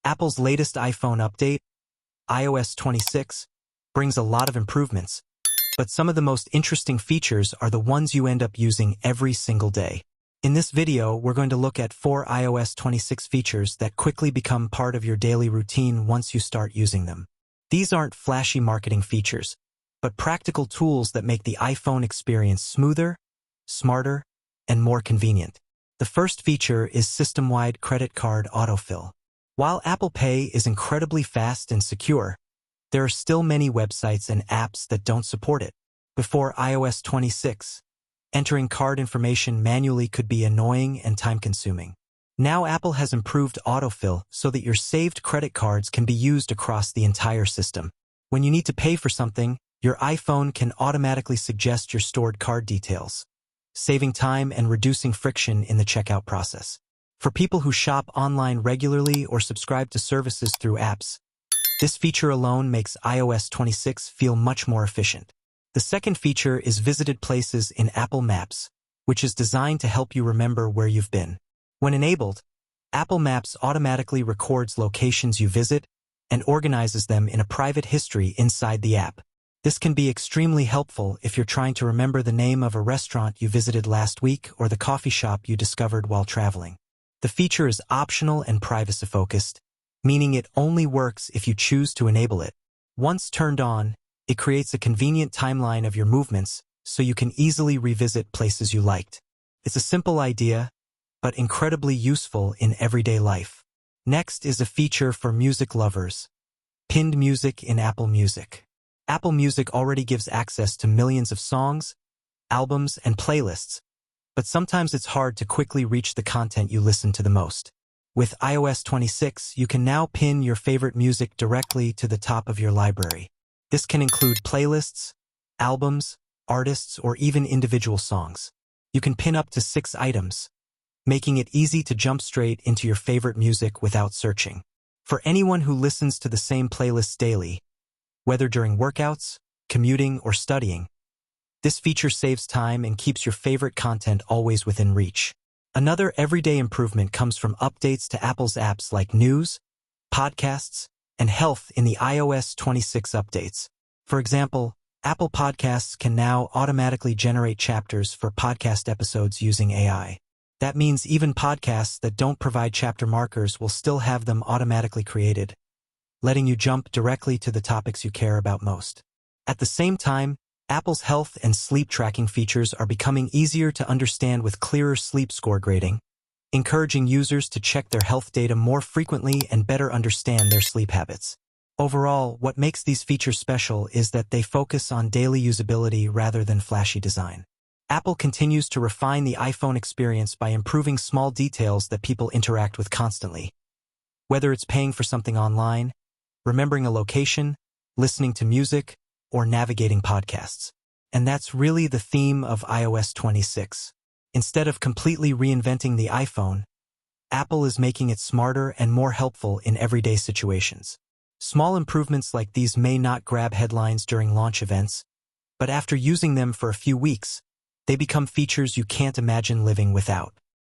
Apple's latest iPhone update, iOS 26, brings a lot of improvements, but some of the most interesting features are the ones you end up using every single day. In this video, we're going to look at 4 iOS 26 features that quickly become part of your daily routine once you start using them. These aren't flashy marketing features, but practical tools that make the iPhone experience smoother, smarter, and more convenient. The first feature is system-wide credit card autofill. While Apple Pay is incredibly fast and secure, there are still many websites and apps that don't support it. Before iOS 26, entering card information manually could be annoying and time-consuming. Now Apple has improved autofill so that your saved credit cards can be used across the entire system. When you need to pay for something, your iPhone can automatically suggest your stored card details, saving time and reducing friction in the checkout process. For people who shop online regularly or subscribe to services through apps, this feature alone makes iOS 26 feel much more efficient. The second feature is visited places in Apple Maps, which is designed to help you remember where you've been. When enabled, Apple Maps automatically records locations you visit and organizes them in a private history inside the app. This can be extremely helpful if you're trying to remember the name of a restaurant you visited last week or the coffee shop you discovered while traveling. The feature is optional and privacy-focused, meaning it only works if you choose to enable it. Once turned on, it creates a convenient timeline of your movements so you can easily revisit places you liked. It's a simple idea, but incredibly useful in everyday life. Next is a feature for music lovers: pinned music in Apple Music. Apple Music already gives access to millions of songs, albums, and playlists, but sometimes it's hard to quickly reach the content you listen to the most. With iOS 26, you can now pin your favorite music directly to the top of your library. This can include playlists, albums, artists, or even individual songs. You can pin up to 6 items, making it easy to jump straight into your favorite music without searching. For anyone who listens to the same playlists daily, whether during workouts, commuting, or studying, this feature saves time and keeps your favorite content always within reach. Another everyday improvement comes from updates to Apple's apps like News, Podcasts, and Health in the iOS 26 updates. For example, Apple Podcasts can now automatically generate chapters for podcast episodes using AI. That means even podcasts that don't provide chapter markers will still have them automatically created, letting you jump directly to the topics you care about most. At the same time, Apple's health and sleep tracking features are becoming easier to understand with clearer sleep score grading, encouraging users to check their health data more frequently and better understand their sleep habits. Overall, what makes these features special is that they focus on daily usability rather than flashy design. Apple continues to refine the iPhone experience by improving small details that people interact with constantly. Whether it's paying for something online, remembering a location, listening to music, or navigating podcasts. And that's really the theme of iOS 26. Instead of completely reinventing the iPhone, Apple is making it smarter and more helpful in everyday situations. Small improvements like these may not grab headlines during launch events, but after using them for a few weeks, they become features you can't imagine living without.